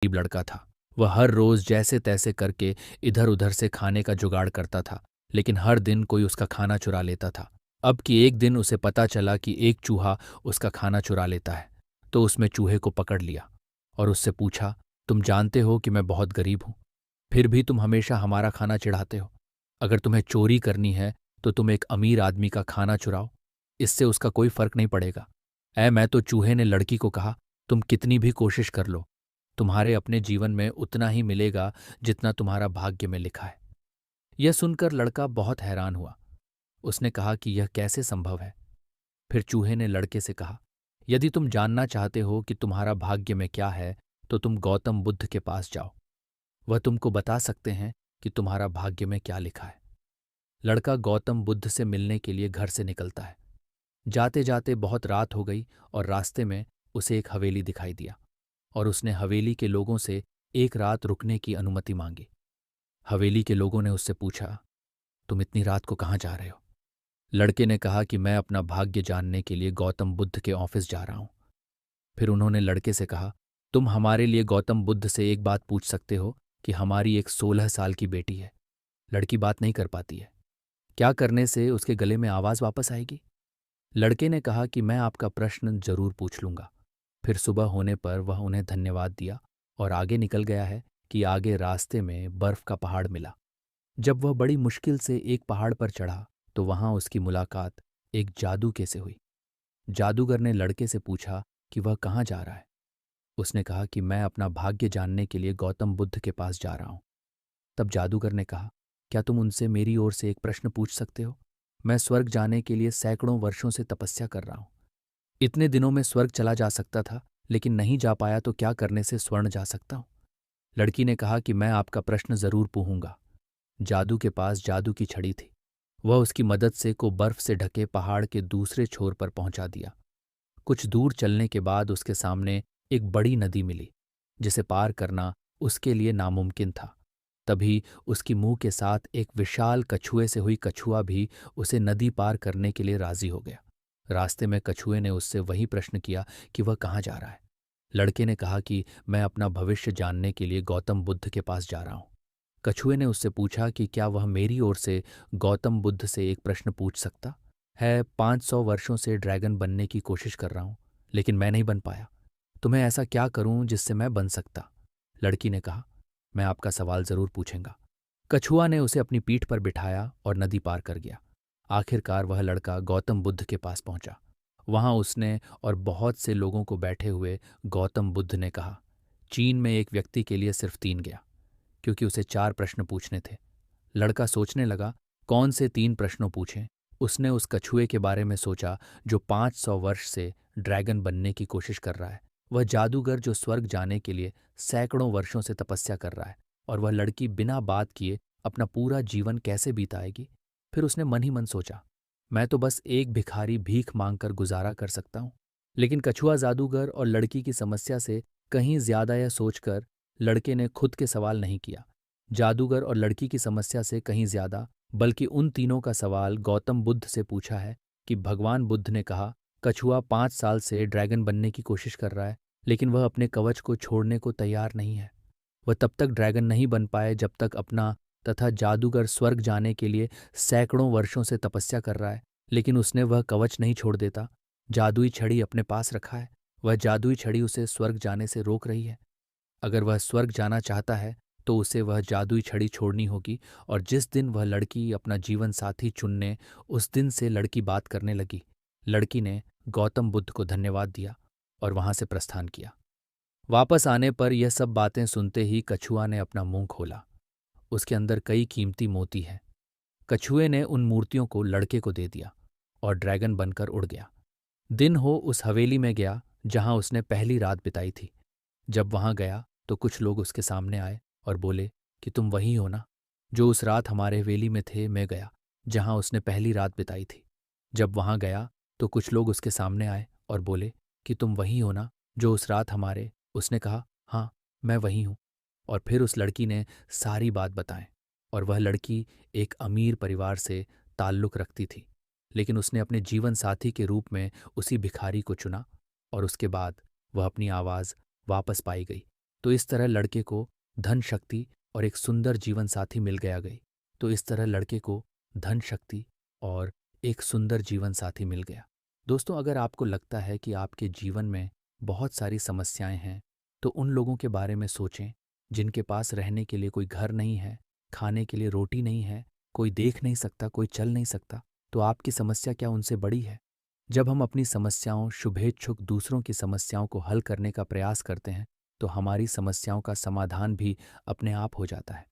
गरीब लड़का था। वह हर रोज जैसे तैसे करके इधर उधर से खाने का जुगाड़ करता था, लेकिन हर दिन कोई उसका खाना चुरा लेता था। अब कि एक दिन उसे पता चला कि एक चूहा उसका खाना चुरा लेता है, तो उसने चूहे को पकड़ लिया और उससे पूछा, तुम जानते हो कि मैं बहुत गरीब हूं, फिर भी तुम हमेशा हमारा खाना चिढ़ाते हो। अगर तुम्हें चोरी करनी है तो तुम एक अमीर आदमी का खाना चुराओ, इससे उसका कोई फर्क नहीं पड़ेगा। मैं तो चूहे ने लड़की को कहा, तुम कितनी भी कोशिश कर लो, तुम्हारे अपने जीवन में उतना ही मिलेगा जितना तुम्हारा भाग्य में लिखा है। यह सुनकर लड़का बहुत हैरान हुआ। उसने कहा कि यह कैसे संभव है। फिर चूहे ने लड़के से कहा, यदि तुम जानना चाहते हो कि तुम्हारा भाग्य में क्या है तो तुम गौतम बुद्ध के पास जाओ, वह तुमको बता सकते हैं कि तुम्हारा भाग्य में क्या लिखा है। लड़का गौतम बुद्ध से मिलने के लिए घर से निकलता है। जाते जाते बहुत रात हो गई और रास्ते में उसे एक हवेली दिखाई दिया और उसने हवेली के लोगों से एक रात रुकने की अनुमति मांगी। हवेली के लोगों ने उससे पूछा, तुम इतनी रात को कहाँ जा रहे हो? लड़के ने कहा कि मैं अपना भाग्य जानने के लिए गौतम बुद्ध के ऑफिस जा रहा हूं। फिर उन्होंने लड़के से कहा, तुम हमारे लिए गौतम बुद्ध से एक बात पूछ सकते हो कि हमारी एक 16 साल की बेटी है। लड़की बात नहीं कर पाती है, क्या करने से उसके गले में आवाज वापस आएगी? लड़के ने कहा कि मैं आपका प्रश्न जरूर पूछ लूंगा। फिर सुबह होने पर वह उन्हें धन्यवाद दिया और आगे निकल गया है कि आगे रास्ते में बर्फ का पहाड़ मिला। जब वह बड़ी मुश्किल से एक पहाड़ पर चढ़ा तो वहां उसकी मुलाकात एक जादूके से हुई। जादूगर ने लड़के से पूछा कि वह कहाँ जा रहा है। उसने कहा कि मैं अपना भाग्य जानने के लिए गौतम बुद्ध के पास जा रहा हूं। तब जादूगर ने कहा, क्या तुम उनसे मेरी ओर से एक प्रश्न पूछ सकते हो? मैं स्वर्ग जाने के लिए सैकड़ों वर्षों से तपस्या कर रहा हूं। इतने दिनों में स्वर्ग चला जा सकता था, लेकिन नहीं जा पाया तो क्या करने से स्वर्ण जा सकता हूं? लड़की ने कहा कि मैं आपका प्रश्न जरूर पूछूंगा। जादू के पास जादू की छड़ी थी। वह उसकी मदद से को बर्फ से ढके पहाड़ के दूसरे छोर पर पहुंचा दिया। कुछ दूर चलने के बाद उसके सामने एक बड़ी नदी मिली, जिसे पार करना उसके लिए नामुमकिन था। तभी उसकी मुंह के साथ एक विशाल कछुए से हुई कछुआ भी उसे नदी पार करने के लिए राजी हो गया। रास्ते में कछुए ने उससे वही प्रश्न किया कि वह कहाँ जा रहा है। लड़के ने कहा कि मैं अपना भविष्य जानने के लिए गौतम बुद्ध के पास जा रहा हूं। कछुए ने उससे पूछा कि क्या वह मेरी ओर से गौतम बुद्ध से एक प्रश्न पूछ सकता है? 500 वर्षों से ड्रैगन बनने की कोशिश कर रहा हूं, लेकिन मैं नहीं बन पाया। तुम्हें ऐसा क्या करूं जिससे मैं बन सकता? लड़की ने कहा, मैं आपका सवाल जरूर पूछूंगा। कछुआ ने उसे अपनी पीठ पर बिठाया और नदी पार कर गया। आखिरकार वह लड़का गौतम बुद्ध के पास पहुंचा। वहां उसने और बहुत से लोगों को बैठे हुए गौतम बुद्ध ने कहा, चीन में एक व्यक्ति के लिए सिर्फ 3 गया, क्योंकि उसे 4 प्रश्न पूछने थे। लड़का सोचने लगा, कौन से 3 प्रश्नों पूछें। उसने उस कछुए के बारे में सोचा जो 500 वर्ष से ड्रैगन बनने की कोशिश कर रहा है, वह जादूगर जो स्वर्ग जाने के लिए सैकड़ों वर्षों से तपस्या कर रहा है, और वह लड़की बिना बात किए अपना पूरा जीवन कैसे बिताएगी। फिर उसने मन ही मन सोचा, मैं तो बस एक भिखारी भीख मांगकर गुजारा कर सकता हूँ। लेकिन कछुआ जादूगर और लड़की की समस्या से कहीं ज्यादा यह सोचकर लड़के ने खुद के सवाल नहीं किया। जादूगर और लड़की की समस्या से कहीं ज्यादा बल्कि उन तीनों का सवाल गौतम बुद्ध से पूछा है कि भगवान बुद्ध ने कहा, कछुआ 5 साल से ड्रैगन बनने की कोशिश कर रहा है, लेकिन वह अपने कवच को छोड़ने को तैयार नहीं है। वह तब तक ड्रैगन नहीं बन पाए जब तक अपना तथा जादूगर स्वर्ग जाने के लिए सैकड़ों वर्षों से तपस्या कर रहा है, लेकिन उसने वह कवच नहीं छोड़ देता। जादुई छड़ी अपने पास रखा है। वह जादुई छड़ी उसे स्वर्ग जाने से रोक रही है। अगर वह स्वर्ग जाना चाहता है तो उसे वह जादुई छड़ी छोड़नी होगी। और जिस दिन वह लड़की अपना जीवन साथी चुनने, उस दिन से लड़की बात करने लगी। लड़की ने गौतम बुद्ध को धन्यवाद दिया और वहां से प्रस्थान किया। वापस आने पर यह सब बातें सुनते ही कछुआ ने अपना मुंह खोला। उसके अंदर कई कीमती मोती हैं। कछुए ने उन मूर्तियों को लड़के को दे दिया और ड्रैगन बनकर उड़ गया। दिन हो उस हवेली में गया जहां उसने पहली रात बिताई थी। जब वहां गया तो कुछ लोग उसके सामने आए और बोले कि तुम वही हो ना जो उस रात हमारे हवेली में थे। मैं गया जहां उसने पहली रात बिताई थी। जब वहां गया तो कुछ लोग उसके सामने आए और बोले कि तुम वही हो ना जो उस रात हमारे। उसने कहा, हाँ, मैं वही हूं। और फिर उस लड़की ने सारी बात बताएं। और वह लड़की एक अमीर परिवार से ताल्लुक रखती थी, लेकिन उसने अपने जीवन साथी के रूप में उसी भिखारी को चुना। और उसके बाद वह अपनी आवाज़ वापस पाई गई। तो इस तरह लड़के को धन शक्ति और एक सुंदर जीवन साथी मिल गई। तो इस तरह लड़के को धन शक्ति और एक सुंदर जीवन साथी मिल गया। दोस्तों, अगर आपको लगता है कि आपके जीवन में बहुत सारी समस्याएं हैं, तो उन लोगों के बारे में सोचें जिनके पास रहने के लिए कोई घर नहीं है, खाने के लिए रोटी नहीं है, कोई देख नहीं सकता, कोई चल नहीं सकता। तो आपकी समस्या क्या उनसे बड़ी है? जब हम अपनी समस्याओं, शुभेच्छुक दूसरों की समस्याओं को हल करने का प्रयास करते हैं, तो हमारी समस्याओं का समाधान भी अपने आप हो जाता है।